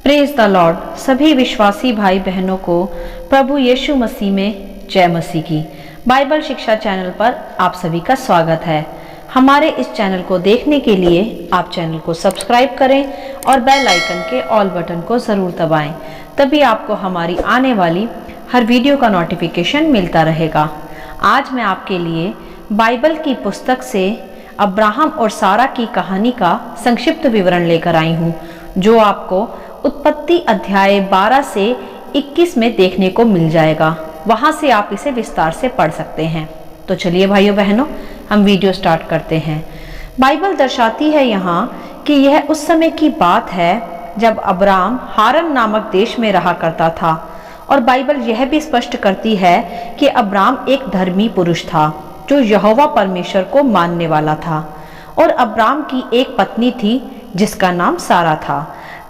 Praise the Lord. सभी विश्वासी भाई बहनों को प्रभु यीशु मसीह में जय मसीह की। बाइबल शिक्षा चैनल पर आप सभी का स्वागत है। हमारे इस चैनल को देखने के लिए आप चैनल को सब्सक्राइब करें और बेल आइकन के ऑल बटन को ज़रूर दबाएं, तभी आपको हमारी आने वाली हर वीडियो का नोटिफिकेशन मिलता रहेगा। आज मैं आपके लिए बाइबल की पुस्तक से अब्राहम और सारा की कहानी का संक्षिप्त विवरण लेकर आई हूँ, जो आपको उत्पत्ति अध्याय 12 से 21 में देखने को मिल जाएगा। वहां से आप इसे विस्तार से पढ़ सकते हैं। तो चलिए भाइयों बहनों, हम वीडियो स्टार्ट करते हैं। बाइबल दर्शाती है यहाँ कि यह उस समय की बात है जब अब्राम हारन नामक देश में रहा करता था, और बाइबल यह भी स्पष्ट करती है कि अब्राम एक धर्मी पुरुष था जो यहोवा परमेश्वर को मानने वाला था, और अब्राम की एक पत्नी थी जिसका नाम सारा था।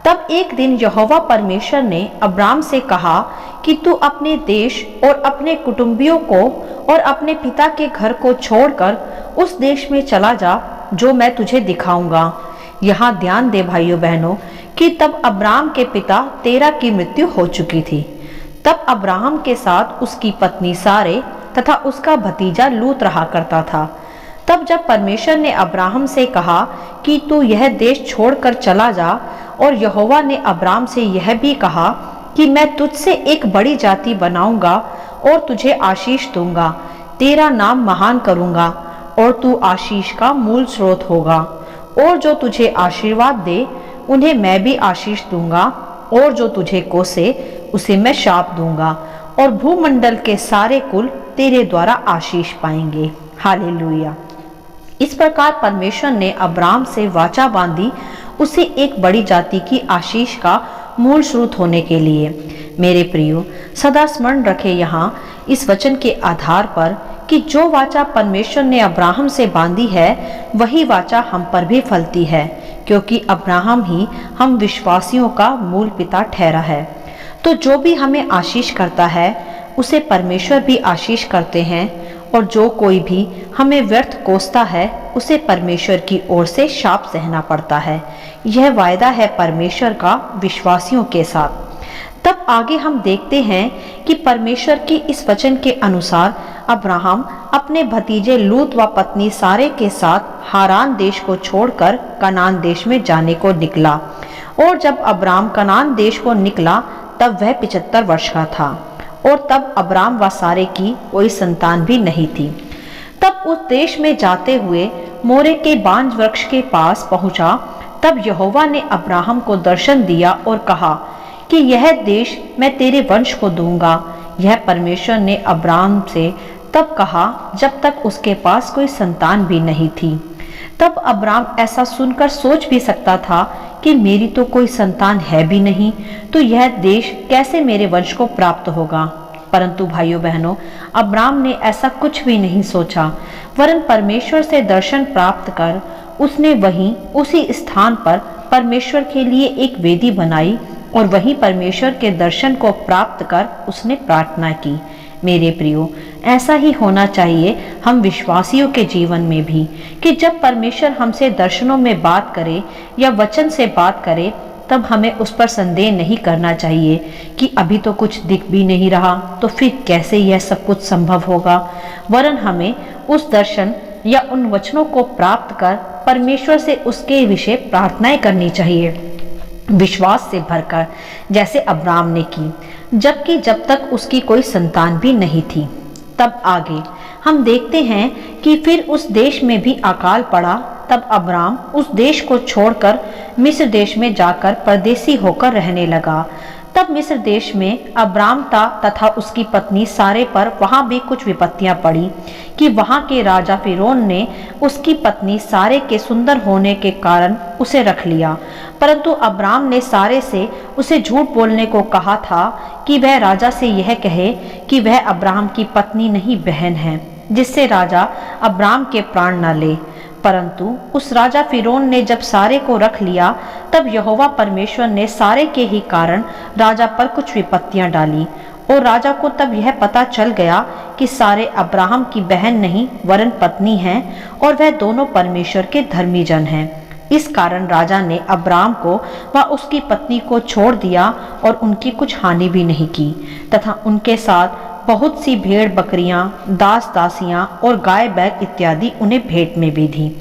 तब एक दिन यहोवा परमेश्वर ने अब्राम से कहा कि तू अपने देश और अपने कुटुंबियों को और अपने पिता के घर को छोड़कर उस देश में चला जा जो मैं तुझे दिखाऊंगा। यहाँ ध्यान दे भाइयों बहनों कि तब अब्राम के पिता तेरह की मृत्यु हो चुकी थी। तब अब्राहम के साथ उसकी पत्नी सारे तथा उसका भतीजा लूत रहा करता था। तब जब परमेश्वर ने अब्राहम से कहा कि तू यह देश छोड़कर चला जा, और यहोवा ने अब्राम से यह भी कहा कि मैं तुझसे एक बड़ी जाति बनाऊंगा और तुझे आशीष दूंगा, तेरा नाम महान करूंगा और तू आशीष का मूल स्रोत होगा, और जो तुझे आशीर्वाद दे उन्हें मैं भी आशीष दूंगा, और जो तुझे कोसे उसे मैं शाप दूंगा, और भूमंडल के सारे कुल तेरे द्वारा आशीष पाएंगे। हालेलुया। इस प्रकार परमेश्वर ने अब्राम से वाचा बांधी उसे एक बड़ी जाति की आशीष का मूल स्रोत होने के लिए। मेरे प्रियो, सदा स्मरण रखे यहाँ इस वचन के आधार पर कि जो वाचा परमेश्वर ने अब्राहम से बांधी है वही वाचा हम पर भी फलती है, क्योंकि अब्राहम ही हम विश्वासियों का मूल पिता ठहरा है। तो जो भी हमें आशीष करता है उसे परमेश्वर भी आशीष करते हैं, और जो कोई भी हमें व्यर्थ कोसता है उसे परमेश्वर की ओर से शाप सहना पड़ता है। यह वायदा है परमेश्वर का विश्वासियों के साथ। तब आगे हम देखते हैं कि परमेश्वर की इस वचन के अनुसार अब्राहम अपने भतीजे लूत व पत्नी सारे के साथ हारान देश को छोड़कर कनान देश में जाने को निकला। और जब अब्राम कनान देश को निकला तब वह 75 वर्ष का था, और तब अब्राम व सारे की कोई संतान भी नहीं थी। तब उस देश में जाते हुए मोरे के बांज वृक्ष के पास पहुंचा। तब यहोवा ने अब्राहम को दर्शन दिया और कहा कि यह देश मैं तेरे वंश को दूंगा। यह परमेश्वर ने अब्राहम से तब कहा जब तक उसके पास कोई संतान भी नहीं थी। तब अब्राम ऐसा सुनकर सोच भी सकता था कि मेरी तो कोई संतान है भी नहीं, तो यह देश कैसे मेरे वंश को प्राप्त होगा। परंतु भाइयों बहनों, अब्राम ने ऐसा कुछ भी नहीं सोचा, वरन परमेश्वर से दर्शन प्राप्त कर उसने वहीं उसी स्थान पर परमेश्वर के लिए एक वेदी बनाई, और वहीं परमेश्वर के दर्शन को प्राप्त कर उसने प्रार्थना की। मेरे प्रियो, ऐसा ही होना चाहिए हम विश्वासियों के जीवन में भी, कि जब परमेश्वर हमसे दर्शनों में बात करे या वचन से बात करे तब हमें उस पर संदेह नहीं करना चाहिए कि अभी तो कुछ दिख भी नहीं रहा, तो फिर कैसे यह सब कुछ संभव होगा। वरन हमें उस दर्शन या उन वचनों को प्राप्त कर परमेश्वर से उसके विषय प्रार्थनाएं करनी चाहिए, विश्वास से भरकर, जैसे अब्राम ने की, जबकि जब तक उसकी कोई संतान भी नहीं थी। तब आगे हम देखते हैं कि फिर उस देश में भी अकाल पड़ा। तब अब्राम उस देश को छोड़कर मिस्र देश में जाकर परदेसी होकर रहने लगा। तब मिस्र देश में अब्राम तथा उसकी पत्नी सारे पर वहां भी कुछ विपत्तियां पड़ी कि वहां के राजा फिरौन ने उसकी पत्नी सारे के सुंदर होने के कारण उसे रख लिया। परंतु अब्राम ने सारे से उसे झूठ बोलने को कहा था कि वह राजा से यह कहे कि वह अब्राम की पत्नी नहीं बहन है, जिससे राजा अब्राम के प्राण न ले। परंतु उस राजा फिरौन ने जब सारे को रख लिया, तब यहोवा परमेश्वर ने सारे के ही कारण राजा पर कुछ विपत्तियां डाली, और राजा को तब यह पता चल गया कि सारे अब्राहम की बहन नहीं वरन पत्नी हैं, और वह दोनों परमेश्वर के धर्मी जन हैं। इस कारण राजा ने अब्राम को व उसकी पत्नी को छोड़ दिया और उनकी कुछ हानि भी नहीं की, तथा उनके साथ बहुत सी भेड़ बकरियां, दास दासियां और गाय बैल इत्यादि उन्हें भेंट में भी दी।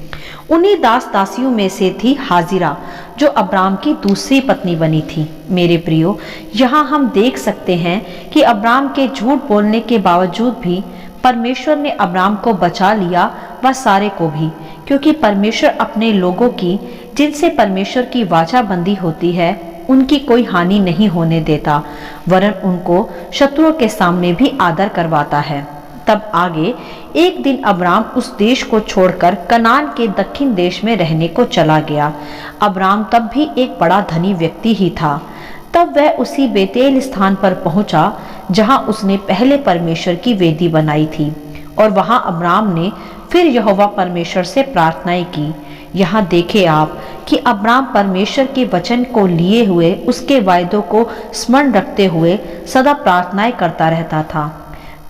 उन्हीं दास दासियों में से थी हाजिरा, जो अब्राम की दूसरी पत्नी बनी थी। मेरे प्रियो, यहाँ हम देख सकते हैं कि अब्राम के झूठ बोलने के बावजूद भी परमेश्वर ने अब्राम को बचा लिया व सारे को भी, क्योंकि परमेश्वर अपने लोगों की, जिनसे परमेश्वर की वाचा बंदी होती है, उनकी कोई हानि नहीं होने देता, वरन उनको शत्रुओं के सामने भी आदर करवाता है। तब आगे एक दिन अब्राम उस देश को छोड़कर कनान के दक्षिण देश में रहने को चला गया। अब्राम तब भी एक बड़ा धनी व्यक्ति ही था। तब वह उसी बेतेल स्थान पर पहुंचा जहां उसने पहले परमेश्वर की वेदी बनाई थी, और वहां अब्राम ने फिर यहोवा परमेश्वर से प्रार्थनाएं की। यहाँ देखे आप कि अब्राम परमेश्वर के वचन को लिए हुए, उसके वायदों को स्मरण रखते हुए सदा प्रार्थनाएं करता रहता था।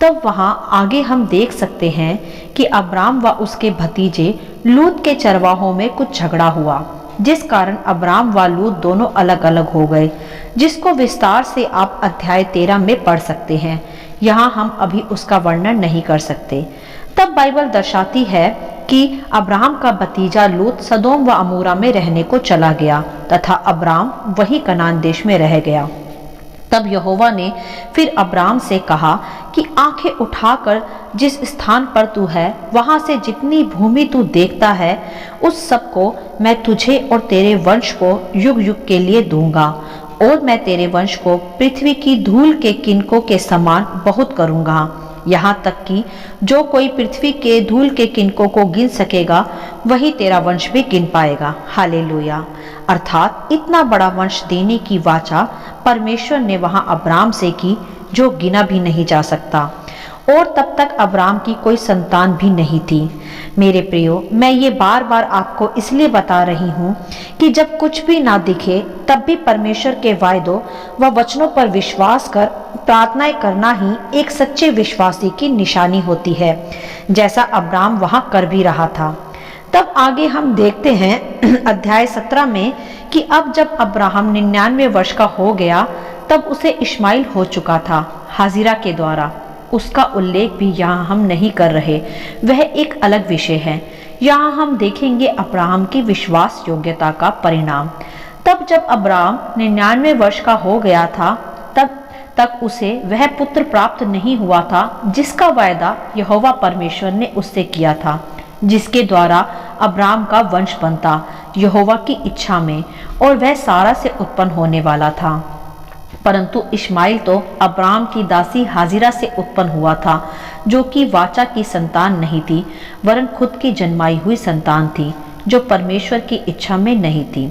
तब वहां आगे हम देख सकते हैं कि अब्राम व उसके भतीजे लूत के चरवाहों में कुछ झगड़ा हुआ, जिस कारण अब्राम व लूत दोनों अलग अलग हो गए, जिसको विस्तार से आप अध्याय 13 में पढ़ सकते हैं। यहाँ हम अभी उसका वर्णन नहीं कर सकते। तब बाइबल दर्शाती है कि अब्राम का भतीजा लूत सदोम व अमूरा में रहने को चला गया, तथा अब्राम वही कनान देश में रह गया। तब यहोवा ने फिर अब्राम से कहा कि आंखें उठाकर जिस स्थान पर तू है, वहां से जितनी भूमि तू देखता है, उस सब को मैं तुझे और तेरे वंश को युग युग के लिए दूंगा, और मैं तेरे वंश को पृथ्वी की धूल के किनकों के समान बहुत करूंगा। यहाँ तक कि जो कोई पृथ्वी के धूल के किनकों को गिन सकेगा, वही तेरा वंश भी गिन पाएगा। हालेलुया। अर्थात इतना बड़ा वंश देने की वाचा परमेश्वर ने वहां अब्राम से की, जो गिना भी नहीं जा सकता। और तब तक अब्राम की कोई संतान भी नहीं थी। मेरे प्रियो, मैं ये बार बार आपको इसलिए बता रही हूँ कि जब कुछ भी ना दिखे, तब भी परमेश्वर के वायदों व वचनों पर विश्वास कर प्रार्थनाएं करना ही एक सच्चे विश्वासी की निशानी होती है, जैसा अब्राम वहां कर भी रहा था। तब आगे हम देखते हैं अध्याय 17 में कि अब जब अब्राहम 99 वर्ष का हो गया, तब उसे इश्माइल हो चुका था हाजिरा के द्वारा। उसका उल्लेख भी यहाँ हम नहीं कर रहे, वह एक अलग विषय है। यहाँ हम देखेंगे अब्राहम की विश्वास योग्यता का परिणाम। तब जब अब्राहम 99 वर्ष का हो गया था, तब तक उसे वह पुत्र प्राप्त नहीं हुआ था जिसका वायदा यहोवा परमेश्वर ने उससे किया था, जिसके द्वारा अब्राहम का वंश बनता यहोवा की इच्छा में, और वह सारा से उत्पन्न होने वाला था। परंतु इश्माइल तो अब्राहम की दासी हाजिरा से उत्पन्न हुआ था, जो कि वाचा की संतान नहीं थी, वरन खुद की जन्माई हुई संतान थी, जो परमेश्वर की इच्छा में नहीं थी।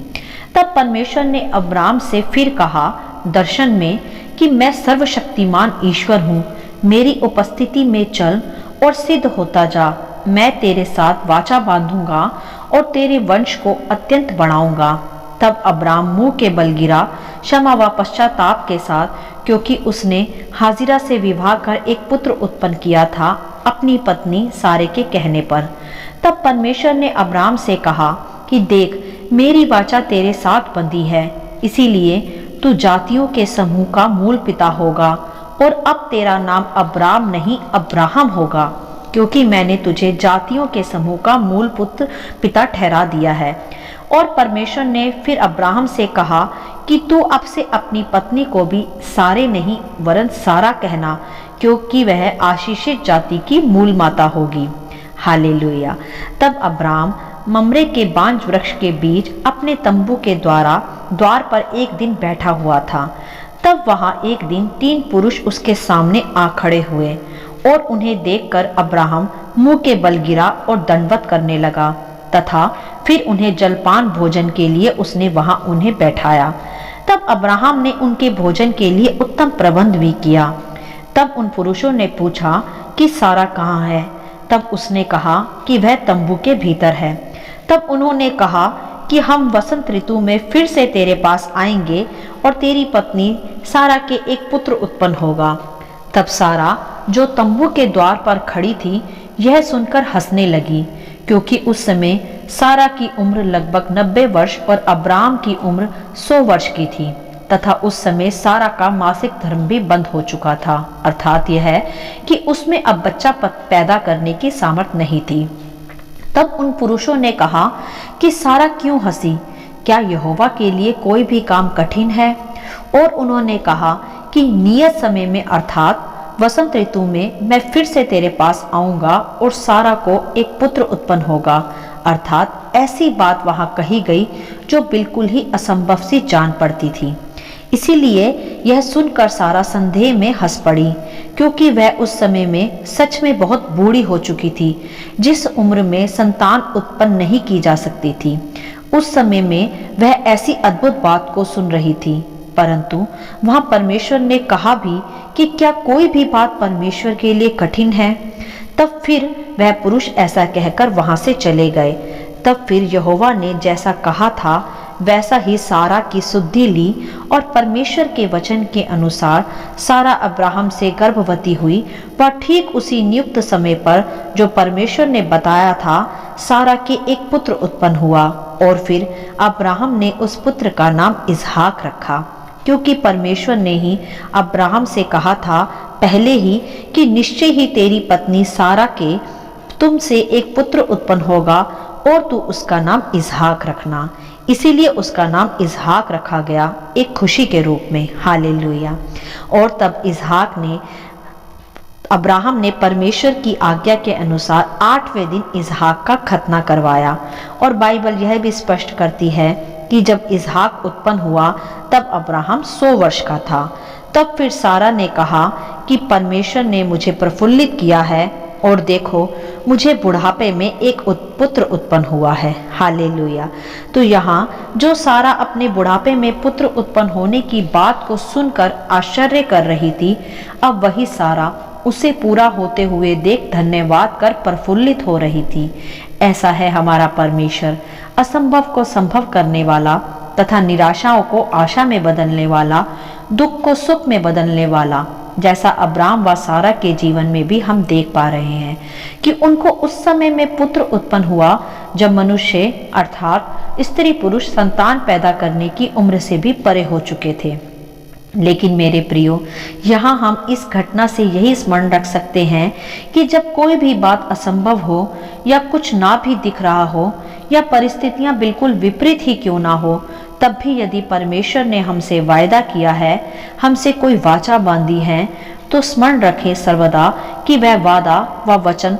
तब परमेश्वर ने अब्राहम से फिर कहा दर्शन में कि मैं सर्वशक्तिमान ईश्वर हूँ, मेरी उपस्थिति में चल और सिद्ध होता जा। मैं तेरे साथ वाचा बांधूंगा और तेरे वंश को अत्यंत बढ़ाऊंगा। तब अब्राम मुंह के बल गिरा, क्षमा व पश्चाताप के साथ, क्योंकि उसने हाजिरा से विवाह कर एक पुत्र उत्पन्न किया था अपनी पत्नी सारे के कहने पर। तब परमेश्वर ने अब्राम से कहा कि देख, मेरी वाचा तेरे साथ बंधी है, इसीलिए तू जातियों के समूह का मूल पिता होगा, और अब तेरा नाम अब्राम नहीं अब्राहम होगा, क्योंकि मैंने तुझे जातियों के समूह का मूल पुत्र पिता ठहरा दिया है। और परमेश्वर ने फिर अब्राहम से कहा कि तू अब से अपनी पत्नी को भी सारे नहीं वरन सारा कहना, क्योंकि वह आशीषित जाति की मूल माता होगी। हालेलुया। तब अब्राम ममरे के बांज वृक्ष के बीच अपने तंबू के द्वार पर एक दिन बैठा हुआ था। तब वहां एक दिन 3 पुरुष उसके सामने आ खड़े हुए, और उन्हें देखकर अब्राहम मुंह के बल गिरा और दंडवत करने लगा, तथा फिर उन्हें जलपान भोजन के लिए उसने वहां उन्हें बैठाया। तब अब्राहम ने उनके भोजन के लिए उत्तम प्रबंध भी किया। तब उन पुरुषों ने पूछा कि सारा कहाँ है? तब उसने कहा कि वह तंबू के भीतर है। तब उन्होंने कहा कि हम वसंत ऋतु में फिर से तेरे पास आएंगे, और तेरी पत्नी सारा के एक पुत्र उत्पन्न होगा। तब सारा, जो तंबू के द्वार पर खड़ी थी, यह सुनकर हंसने लगी, क्योंकि उस समय सारा की उम्र लगभग 90 वर्ष और अब्राहम की उम्र 100 वर्ष की थी तथा उस समय सारा का मासिक धर्म भी बंद हो चुका था, अर्थात यह है कि उसमें अब बच्चा पैदा करने की सामर्थ्य नहीं थी। तब उन पुरुषों ने कहा कि सारा क्यों हंसी, क्या यहोवा के लिए कोई भी काम कठिन है? और उन्होंने कहा कि नियत समय में अर्थात वसंत ऋतु में मैं फिर से तेरे पास आऊंगा और सारा को एक पुत्र उत्पन्न होगा। अर्थात ऐसी बात वहां कही गई जो बिल्कुल ही असंभव सी जान पड़ती थी। इसीलिए यह सुनकर सारा संदेह में हंस पड़ी, क्योंकि वह उस समय में सच में बहुत बूढ़ी हो चुकी थी, जिस उम्र में संतान उत्पन्न नहीं की जा सकती थी। उस समय में वह ऐसी अद्भुत बात को सुन रही थी, परंतु वहां परमेश्वर ने कहा भी कि क्या कोई भी बात परमेश्वर के लिए कठिन है? तब फिर वह पुरुष ऐसा कहकर वहां से चले गए। तब फिर यहोवा ने जैसा कहा था वैसा ही सारा की सुधि ली और परमेश्वर के वचन के अनुसार सारा अब्राहम से गर्भवती हुई। वह ठीक उसी नियुक्त समय पर जो परमेश्वर ने बताया था सारा के एक पुत्र उत्पन्न हुआ और फिर अब्राहम ने उस पुत्र का नाम इसहाक रखा, क्योंकि परमेश्वर ने ही अब्राहम से कहा था पहले ही कि निश्चय ही तेरी पत्नी सारा के तुमसे एक पुत्र उत्पन्न होगा और तू उसका नाम इसहाक रखना। इसीलिए उसका नाम इसहाक रखा गया, एक खुशी के रूप में। हालेलुया। और तब इसहाक ने अब्राहम ने परमेश्वर की आज्ञा के अनुसार 8वें दिन इसहाक का खतना करवाया। और बाइबल यह भी स्पष्ट करती है कि जब इसहाक उत्पन्न हुआ तब अब्राहम 100 वर्ष का था। तब फिर सारा ने कहा कि परमेश्वर ने मुझे प्रफुल्लित किया है और देखो मुझे बुढ़ापे में एक पुत्र उत्पन्न हुआ है। हालेलुया। तो यहाँ जो सारा अपने बुढ़ापे में पुत्र उत्पन्न होने की बात को सुनकर आश्चर्य कर रही थी, अब वही सारा उसे पूरा होते हुए देख धन्यवाद कर प्रफुल्लित हो रही थी। ऐसा है हमारा परमेश्वर, असंभव को संभव करने वाला तथा निराशाओं को आशा में बदलने वाला, दुख को सुख में बदलने वाला, जैसा अब्राहम व सारा के जीवन में भी हम देख पा रहे हैं कि उनको उस समय में पुत्र उत्पन्न हुआ जब मनुष्य अर्थात स्त्री पुरुष संतान पैदा करने की उम्र से भी परे हो चुके थे। लेकिन मेरे प्रियो, यहाँ हम इस घटना से यही स्मरण रख सकते हैं कि जब कोई भी बात असंभव हो या कुछ ना भी दिख रहा हो या परिस्थितियां बिल्कुल विपरीत ही क्यों ना हो, तब भी यदि परमेश्वर ने हमसे वायदा किया है, हमसे कोई वाचा बांधी है, तो स्मरण रखें सर्वदा कि वह वादा व वचन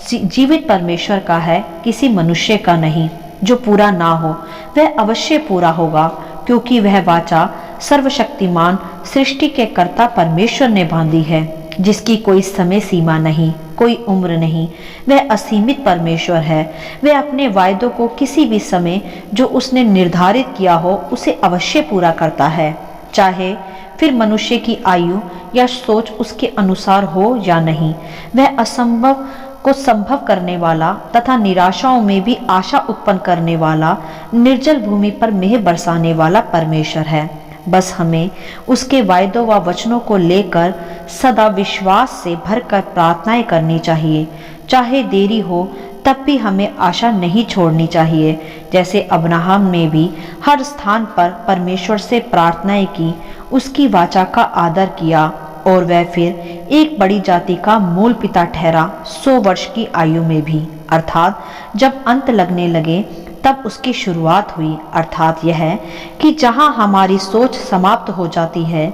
जीवित परमेश्वर का है, किसी मनुष्य का नहीं। जो पूरा ना हो वह अवश्य पूरा होगा, क्योंकि वह वाचा सर्वशक्तिमान सृष्टि के कर्ता परमेश्वर ने बांधी है, जिसकी कोई समय सीमा नहीं, कोई उम्र नहीं। वह असीमित परमेश्वर है। वह अपने वायदों को किसी भी समय जो उसने निर्धारित किया हो उसे अवश्य पूरा करता है, चाहे फिर मनुष्य की आयु या सोच उसके अनुसार हो या नहीं। वह असंभव को संभव करने वाला तथा निराशाओं में भी आशा उत्पन्न करने वाला, निर्जल भूमि पर मेह बरसाने वाला परमेश्वर है। बस हमें उसके वायदों व वचनों को लेकर सदा विश्वास से भरकर प्रार्थनाएं करनी चाहिए। चाहे देरी हो तब भी हमें आशा नहीं छोड़नी चाहिए। जैसे अब्राहम ने भी हर स्थान पर परमेश्वर से प्रार्थनाएं की, उसकी वाचा का आदर किया और वह फिर एक बड़ी जाति का मूल पिता ठहरा 100 वर्ष की आयु में भी। अर्थात जब अंत लगने लगे तब उसकी शुरुआत हुई। अर्थात यह है कि जहाँ हमारी सोच समाप्त हो जाती है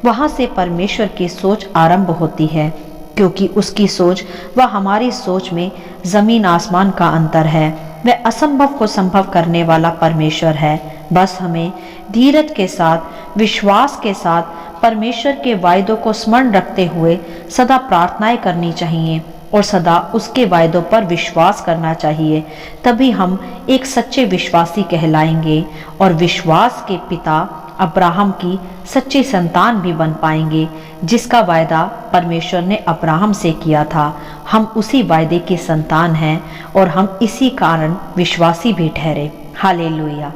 वहाँ से परमेश्वर की सोच आरंभ होती है, क्योंकि उसकी सोच व हमारी सोच में जमीन आसमान का अंतर है। वह असंभव को संभव करने वाला परमेश्वर है। बस हमें धीरज के साथ, विश्वास के साथ परमेश्वर के वायदों को स्मरण रखते हुए सदा प्रार्थनाएं करनी चाहिए और सदा उसके वायदों पर विश्वास करना चाहिए। तभी हम एक सच्चे विश्वासी कहलाएंगे और विश्वास के पिता अब्राहम की सच्ची संतान भी बन पाएंगे, जिसका वायदा परमेश्वर ने अब्राहम से किया था। हम उसी वायदे की संतान हैं और हम इसी कारण विश्वासी भी ठहरे। हालेलुया।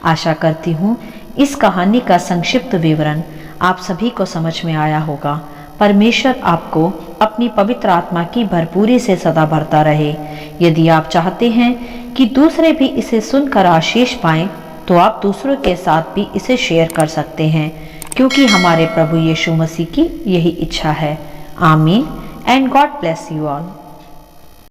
आशा करती हूँ इस कहानी का संक्षिप्त विवरण आप सभी को समझ में आया होगा। परमेश्वर आपको अपनी पवित्र आत्मा की भरपूरी से सदा भरता रहे। यदि आप चाहते हैं कि दूसरे भी इसे सुनकर आशीष पाएं, तो आप दूसरों के साथ भी इसे शेयर कर सकते हैं, क्योंकि हमारे प्रभु यीशु मसीह की यही इच्छा है। आमीन and God bless you all.